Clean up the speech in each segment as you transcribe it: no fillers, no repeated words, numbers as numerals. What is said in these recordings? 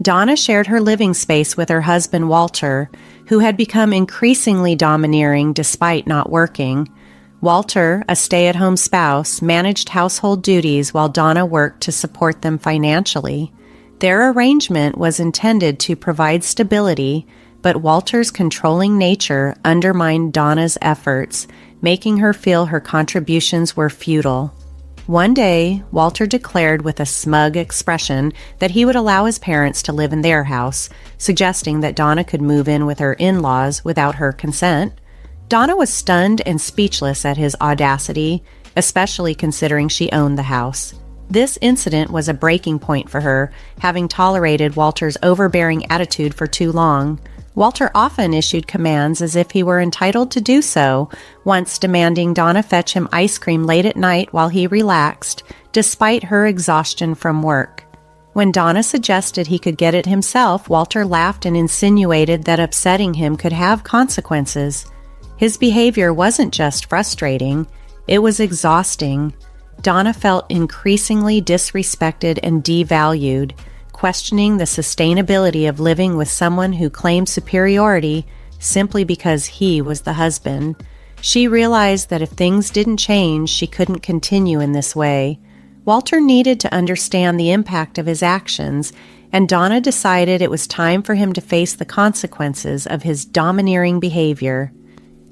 Donna shared her living space with her husband, Walter, who had become increasingly domineering despite not working. Walter, a stay-at-home spouse, managed household duties while Donna worked to support them financially. Their arrangement was intended to provide stability, but Walter's controlling nature undermined Donna's efforts, making her feel her contributions were futile. One day, Walter declared with a smug expression that he would allow his parents to live in their house, suggesting that Donna could move in with her in-laws without her consent. Donna was stunned and speechless at his audacity, especially considering she owned the house. This incident was a breaking point for her, having tolerated Walter's overbearing attitude for too long. Walter often issued commands as if he were entitled to do so, once demanding Donna fetch him ice cream late at night while he relaxed, despite her exhaustion from work. When Donna suggested he could get it himself, Walter laughed and insinuated that upsetting him could have consequences. His behavior wasn't just frustrating, it was exhausting. Donna felt increasingly disrespected and devalued, questioning the sustainability of living with someone who claimed superiority simply because he was the husband. She realized that if things didn't change, she couldn't continue in this way. Walter needed to understand the impact of his actions, and Donna decided it was time for him to face the consequences of his domineering behavior.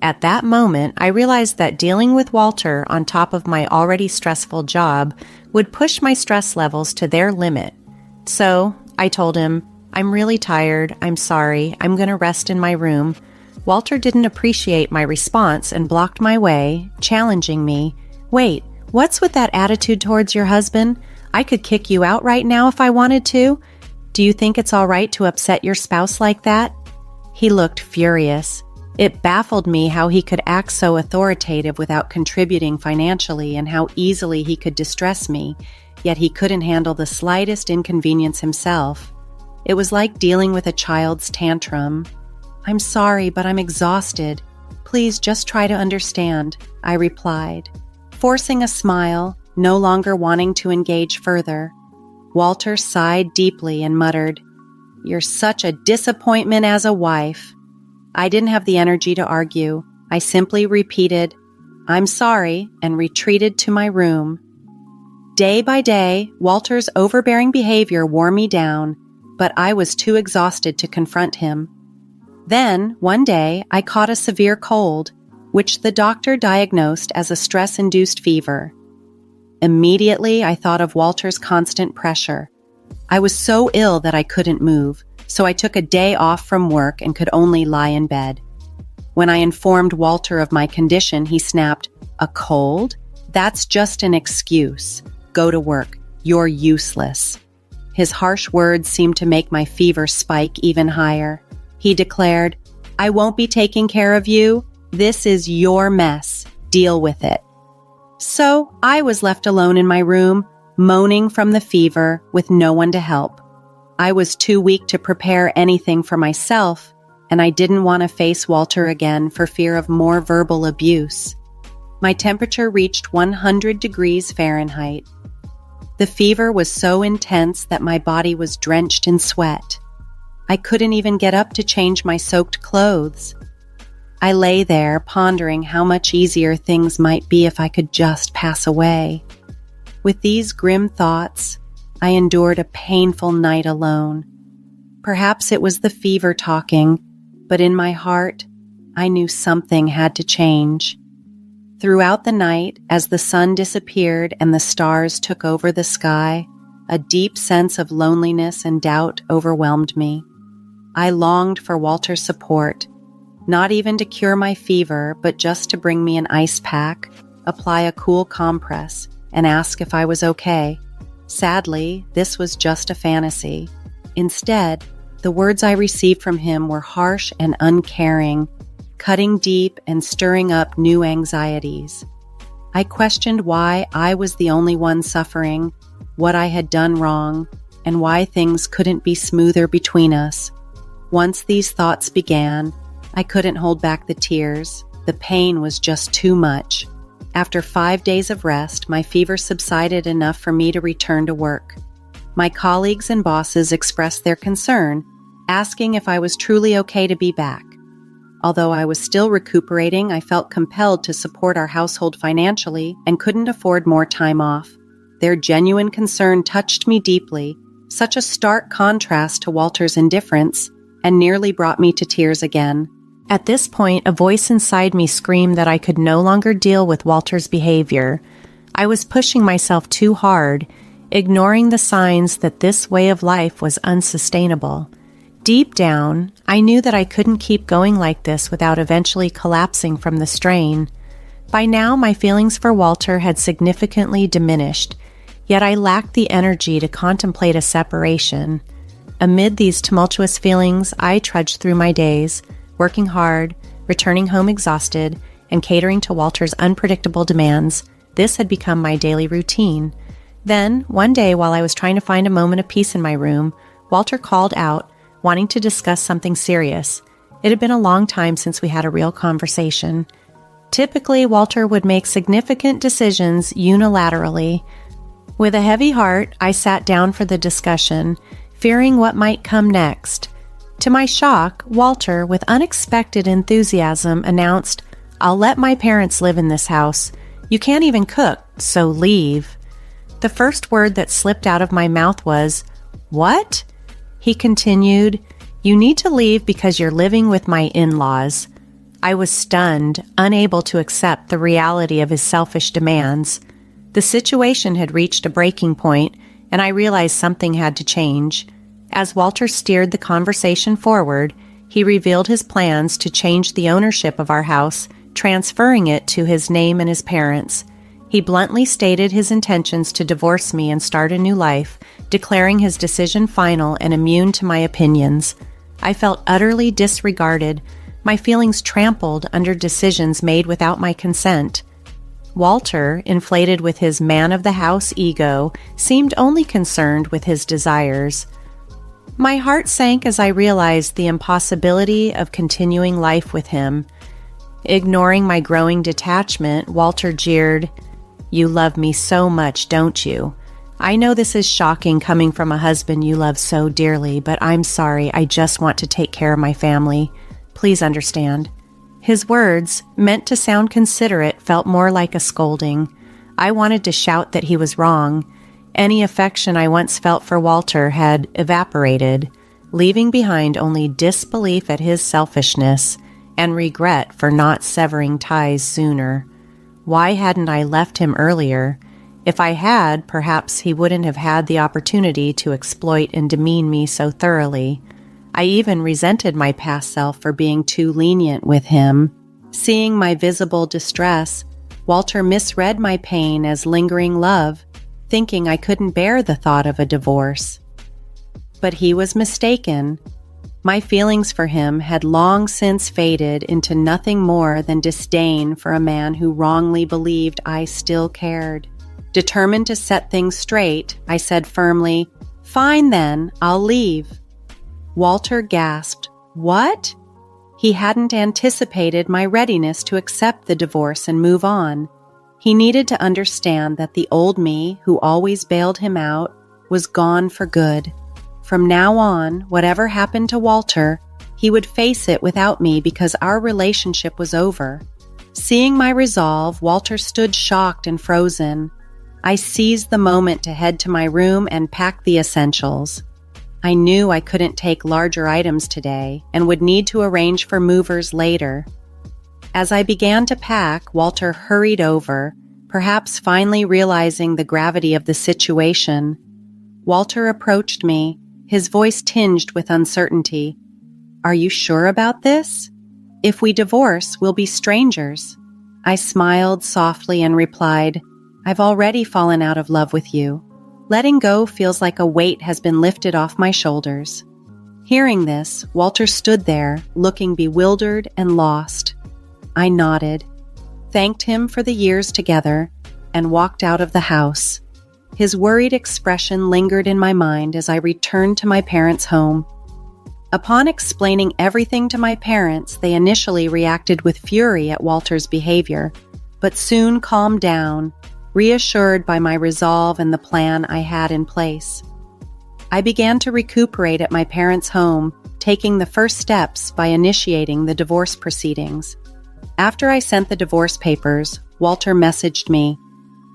At that moment, I realized that dealing with Walter on top of my already stressful job would push my stress levels to their limit. So, I told him, "I'm really tired, I'm sorry, I'm going to rest in my room." Walter didn't appreciate my response and blocked my way, challenging me. "Wait, what's with that attitude towards your husband? I could kick you out right now if I wanted to. Do you think it's all right to upset your spouse like that?" He looked furious. It baffled me how he could act so authoritative without contributing financially and how easily he could distress me, yet he couldn't handle the slightest inconvenience himself. It was like dealing with a child's tantrum. "I'm sorry, but I'm exhausted. Please just try to understand," I replied, forcing a smile, no longer wanting to engage further. Walter sighed deeply and muttered, "You're such a disappointment as a wife." I didn't have the energy to argue. I simply repeated, "I'm sorry," and retreated to my room. Day by day, Walter's overbearing behavior wore me down, but I was too exhausted to confront him. Then, one day, I caught a severe cold, which the doctor diagnosed as a stress-induced fever. Immediately, I thought of Walter's constant pressure. I was so ill that I couldn't move, so I took a day off from work and could only lie in bed. When I informed Walter of my condition, he snapped, "A cold? That's just an excuse. Go to work. You're useless." His harsh words seemed to make my fever spike even higher. He declared, "I won't be taking care of you. This is your mess. Deal with it." So I was left alone in my room, moaning from the fever with no one to help. I was too weak to prepare anything for myself, and I didn't want to face Walter again for fear of more verbal abuse. My temperature reached 100 degrees Fahrenheit. The fever was so intense that my body was drenched in sweat. I couldn't even get up to change my soaked clothes. I lay there pondering how much easier things might be if I could just pass away. With these grim thoughts, I endured a painful night alone. Perhaps it was the fever talking, but in my heart, I knew something had to change. Throughout the night, as the sun disappeared and the stars took over the sky, a deep sense of loneliness and doubt overwhelmed me. I longed for Walter's support, not even to cure my fever, but just to bring me an ice pack, apply a cool compress, and ask if I was okay. Sadly, this was just a fantasy. Instead, the words I received from him were harsh and uncaring, cutting deep and stirring up new anxieties. I questioned why I was the only one suffering, what I had done wrong, and why things couldn't be smoother between us. Once these thoughts began, I couldn't hold back the tears. The pain was just too much. After 5 days of rest, my fever subsided enough for me to return to work. My colleagues and bosses expressed their concern, asking if I was truly okay to be back. Although I was still recuperating, I felt compelled to support our household financially and couldn't afford more time off. Their genuine concern touched me deeply, such a stark contrast to Walter's indifference, and nearly brought me to tears again. At this point, a voice inside me screamed that I could no longer deal with Walter's behavior. I was pushing myself too hard, ignoring the signs that this way of life was unsustainable. Deep down, I knew that I couldn't keep going like this without eventually collapsing from the strain. By now, my feelings for Walter had significantly diminished, yet I lacked the energy to contemplate a separation. Amid these tumultuous feelings, I trudged through my days, working hard, returning home exhausted, and catering to Walter's unpredictable demands. This had become my daily routine. Then, one day while I was trying to find a moment of peace in my room, Walter called out, wanting to discuss something serious. It had been a long time since we had a real conversation. Typically, Walter would make significant decisions unilaterally. With a heavy heart, I sat down for the discussion, fearing what might come next. To my shock, Walter, with unexpected enthusiasm, announced, "I'll let my parents live in this house. You can't even cook, so leave." The first word that slipped out of my mouth was, "What?" He continued, "You need to leave because you're living with my in-laws." I was stunned, unable to accept the reality of his selfish demands. The situation had reached a breaking point, and I realized something had to change. As Walter steered the conversation forward, he revealed his plans to change the ownership of our house, transferring it to his name and his parents'. He bluntly stated his intentions to divorce me and start a new life, declaring his decision final and immune to my opinions. I felt utterly disregarded, my feelings trampled under decisions made without my consent. Walter, inflated with his man-of-the-house ego, seemed only concerned with his desires. My heart sank as I realized the impossibility of continuing life with him. Ignoring my growing detachment, Walter jeered, "You love me so much, don't you? I know this is shocking coming from a husband you love so dearly, but I'm sorry, I just want to take care of my family. Please understand." His words, meant to sound considerate, felt more like a scolding. I wanted to shout that he was wrong. Any affection I once felt for Walter had evaporated, leaving behind only disbelief at his selfishness and regret for not severing ties sooner. Why hadn't I left him earlier? If I had, perhaps he wouldn't have had the opportunity to exploit and demean me so thoroughly. I even resented my past self for being too lenient with him. Seeing my visible distress, Walter misread my pain as lingering love, thinking I couldn't bear the thought of a divorce. But he was mistaken. My feelings for him had long since faded into nothing more than disdain for a man who wrongly believed I still cared. Determined to set things straight, I said firmly, "Fine then, I'll leave." Walter gasped, "What?" He hadn't anticipated my readiness to accept the divorce and move on. He needed to understand that the old me, who always bailed him out, was gone for good. From now on, whatever happened to Walter, he would face it without me because our relationship was over. Seeing my resolve, Walter stood shocked and frozen. I seized the moment to head to my room and pack the essentials. I knew I couldn't take larger items today and would need to arrange for movers later. As I began to pack, Walter hurried over, perhaps finally realizing the gravity of the situation. Walter approached me, his voice tinged with uncertainty. "Are you sure about this? If we divorce, we'll be strangers." I smiled softly and replied, "I've already fallen out of love with you. Letting go feels like a weight has been lifted off my shoulders." Hearing this, Walter stood there, looking bewildered and lost. I nodded, thanked him for the years together, and walked out of the house. His worried expression lingered in my mind as I returned to my parents' home. Upon explaining everything to my parents, they initially reacted with fury at Walter's behavior, but soon calmed down, reassured by my resolve and the plan I had in place. I began to recuperate at my parents' home, taking the first steps by initiating the divorce proceedings. After I sent the divorce papers, Walter messaged me,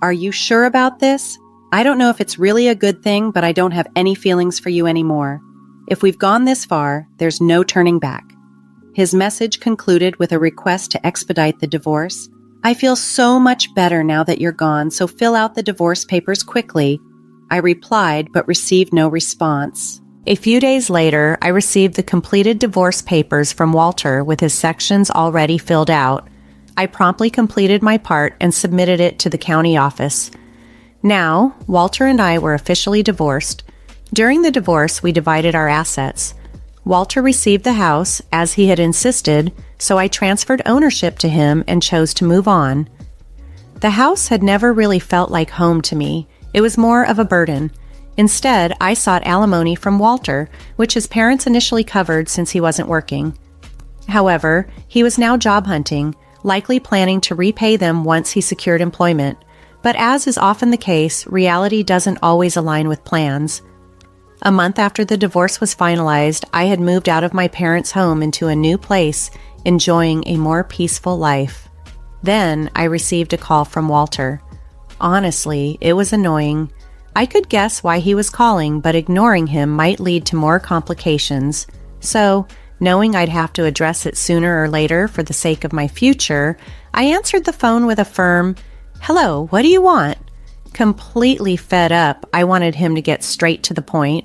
"Are you sure about this? I don't know if it's really a good thing, but I don't have any feelings for you anymore. If we've gone this far, there's no turning back." His message concluded with a request to expedite the divorce. "I feel so much better now that you're gone, so fill out the divorce papers quickly." I replied, but received no response. A few days later, I received the completed divorce papers from Walter with his sections already filled out. I promptly completed my part and submitted it to the county office. Now, Walter and I were officially divorced. During the divorce, we divided our assets. Walter received the house, as he had insisted, so I transferred ownership to him and chose to move on. The house had never really felt like home to me. It was more of a burden. Instead, I sought alimony from Walter, which his parents initially covered since he wasn't working. However, he was now job hunting, likely planning to repay them once he secured employment. But as is often the case, reality doesn't always align with plans. A month after the divorce was finalized, I had moved out of my parents' home into a new place, enjoying a more peaceful life. Then I received a call from Walter. Honestly, it was annoying. I could guess why he was calling, but ignoring him might lead to more complications. So, knowing I'd have to address it sooner or later for the sake of my future, I answered the phone with a firm, "Hello, what do you want?" Completely fed up, I wanted him to get straight to the point.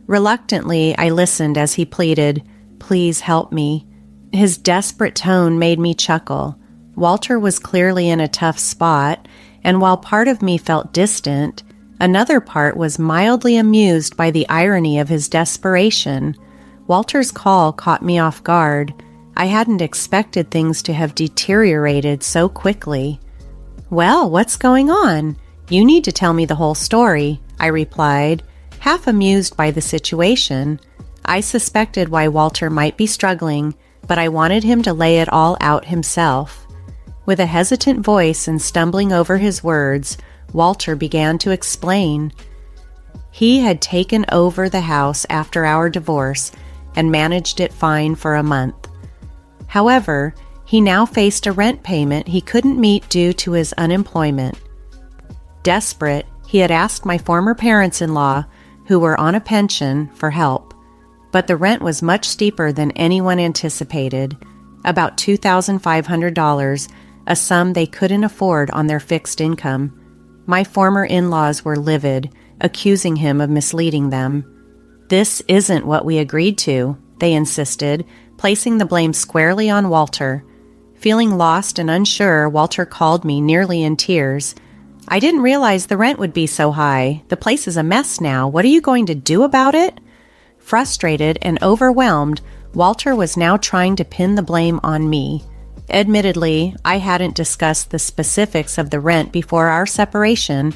Reluctantly, I listened as he pleaded, "Please help me." His desperate tone made me chuckle. Walter was clearly in a tough spot, and while part of me felt distant, another part was mildly amused by the irony of his desperation. Walter's call caught me off guard. I hadn't expected things to have deteriorated so quickly. "Well, what's going on? You need to tell me the whole story," I replied, half amused by the situation. I suspected why Walter might be struggling, but I wanted him to lay it all out himself. With a hesitant voice and stumbling over his words, Walter began to explain. He had taken over the house after our divorce and managed it fine for a month. However, he now faced a rent payment he couldn't meet due to his unemployment. Desperate, he had asked my former parents-in-law, who were on a pension, for help. But the rent was much steeper than anyone anticipated, about $2,500, a sum they couldn't afford on their fixed income. My former in-laws were livid, accusing him of misleading them. "This isn't what we agreed to," they insisted, placing the blame squarely on Walter. Feeling lost and unsure, Walter called me nearly in tears. "I didn't realize the rent would be so high. The place is a mess now. What are you going to do about it?" Frustrated and overwhelmed, Walter was now trying to pin the blame on me. Admittedly, I hadn't discussed the specifics of the rent before our separation,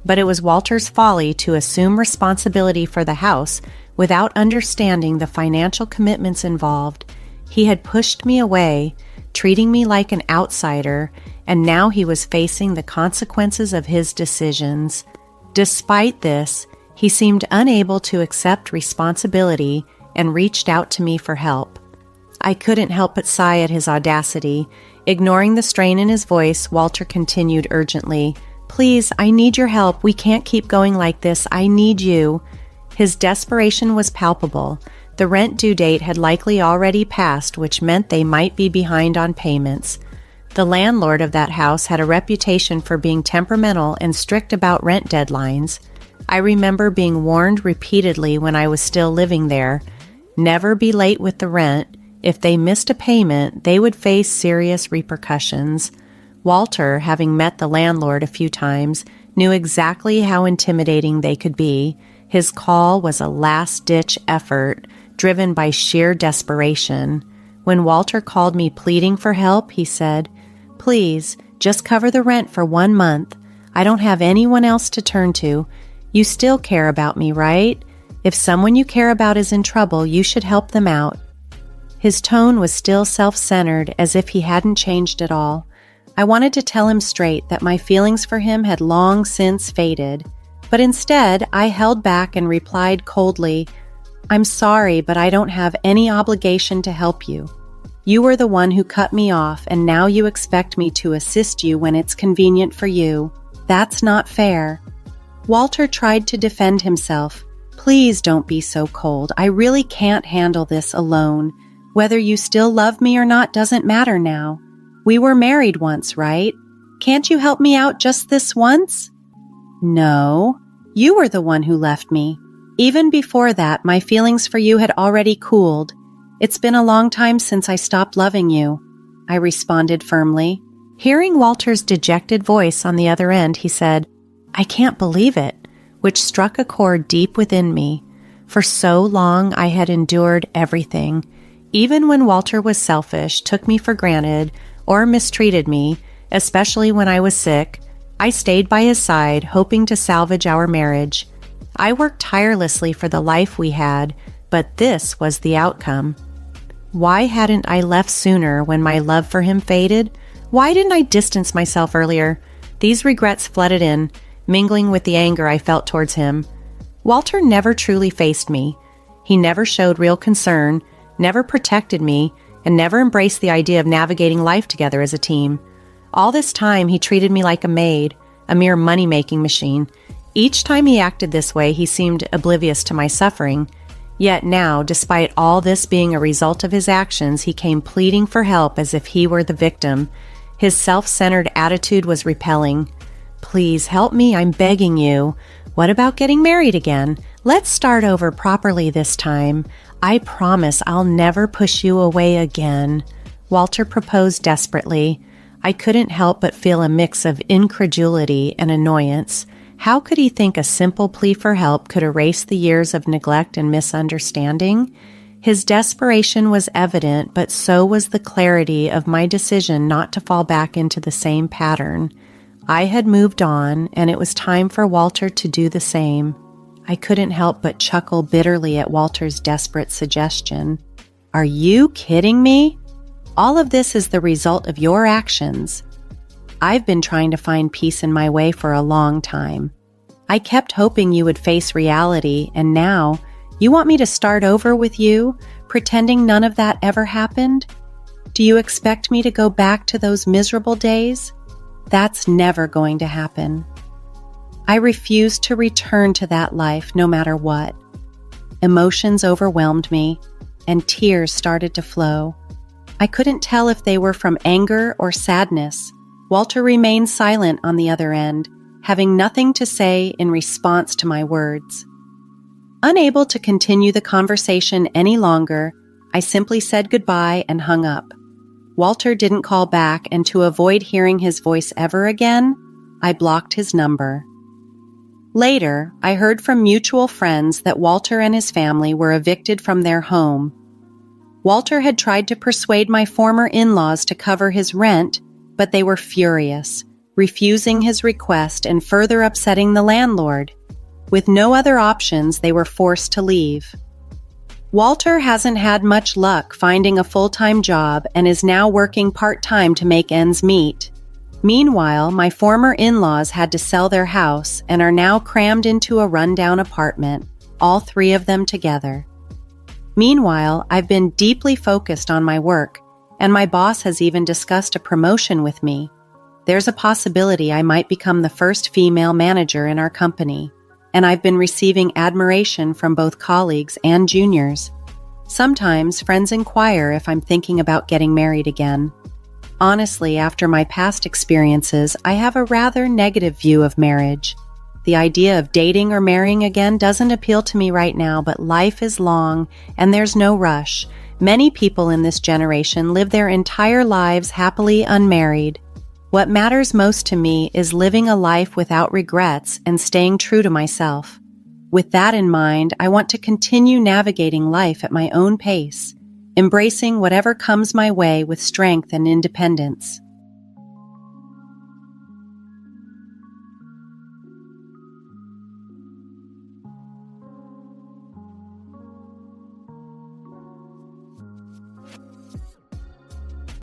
but it was Walter's folly to assume responsibility for the house without understanding the financial commitments involved. He had pushed me away, treating me like an outsider, and now he was facing the consequences of his decisions. Despite this, he seemed unable to accept responsibility and reached out to me for help. I couldn't help but sigh at his audacity. Ignoring the strain in his voice, Walter continued urgently, "Please, I need your help. We can't keep going like this. I need you." His desperation was palpable. The rent due date had likely already passed, which meant they might be behind on payments. The landlord of that house had a reputation for being temperamental and strict about rent deadlines. I remember being warned repeatedly when I was still living there. Never be late with the rent. If they missed a payment, they would face serious repercussions. Walter, having met the landlord a few times, knew exactly how intimidating they could be. His call was a last-ditch effort, driven by sheer desperation. When Walter called me pleading for help, he said, "Please, just cover the rent for 1 month. I don't have anyone else to turn to. You still care about me, right? If someone you care about is in trouble, you should help them out." His tone was still self-centered, as if he hadn't changed at all. I wanted to tell him straight that my feelings for him had long since faded. But instead, I held back and replied coldly, "I'm sorry, but I don't have any obligation to help you. You were the one who cut me off, and now you expect me to assist you when it's convenient for you. That's not fair." Walter tried to defend himself. "Please don't be so cold. I really can't handle this alone. Whether you still love me or not doesn't matter now. We were married once, right? Can't you help me out just this once?" "No, you were the one who left me. Even before that, my feelings for you had already cooled. It's been a long time since I stopped loving you," I responded firmly. Hearing Walter's dejected voice on the other end, he said, "I can't believe it," which struck a chord deep within me. For so long, I had endured everything. Even when Walter was selfish, took me for granted, or mistreated me, especially when I was sick, I stayed by his side, hoping to salvage our marriage. I worked tirelessly for the life we had, but this was the outcome. Why hadn't I left sooner when my love for him faded? Why didn't I distance myself earlier? These regrets flooded in, mingling with the anger I felt towards him. Walter never truly faced me. He never showed real concern, never protected me, and never embraced the idea of navigating life together as a team. All this time, he treated me like a maid, a mere money-making machine. Each time he acted this way, he seemed oblivious to my suffering. Yet now, despite all this being a result of his actions, he came pleading for help as if he were the victim. His self-centered attitude was repelling. "Please help me, I'm begging you. What about getting married again? Let's start over properly this time. I promise I'll never push you away again," Walter proposed desperately. I couldn't help but feel a mix of incredulity and annoyance. How could he think a simple plea for help could erase the years of neglect and misunderstanding? His desperation was evident, but so was the clarity of my decision not to fall back into the same pattern. I had moved on, and it was time for Walter to do the same. I couldn't help but chuckle bitterly at Walter's desperate suggestion. "Are you kidding me? All of this is the result of your actions. I've been trying to find peace in my way for a long time. I kept hoping you would face reality, and now you want me to start over with you, pretending none of that ever happened? Do you expect me to go back to those miserable days? That's never going to happen. I refused to return to that life no matter what." Emotions overwhelmed me, and tears started to flow. I couldn't tell if they were from anger or sadness. Walter remained silent on the other end, having nothing to say in response to my words. Unable to continue the conversation any longer, I simply said goodbye and hung up. Walter didn't call back, and to avoid hearing his voice ever again, I blocked his number. Later, I heard from mutual friends that Walter and his family were evicted from their home. Walter had tried to persuade my former in-laws to cover his rent, but they were furious, refusing his request and further upsetting the landlord. With no other options, they were forced to leave. Walter hasn't had much luck finding a full-time job and is now working part-time to make ends meet. Meanwhile, my former in-laws had to sell their house and are now crammed into a rundown apartment, all three of them together. Meanwhile, I've been deeply focused on my work, and my boss has even discussed a promotion with me. There's a possibility I might become the first female manager in our company, and I've been receiving admiration from both colleagues and juniors. Sometimes friends inquire if I'm thinking about getting married again. Honestly, after my past experiences, I have a rather negative view of marriage. The idea of dating or marrying again doesn't appeal to me right now, but life is long and there's no rush. Many people in this generation live their entire lives happily unmarried. What matters most to me is living a life without regrets and staying true to myself. With that in mind, I want to continue navigating life at my own pace, embracing whatever comes my way with strength and independence.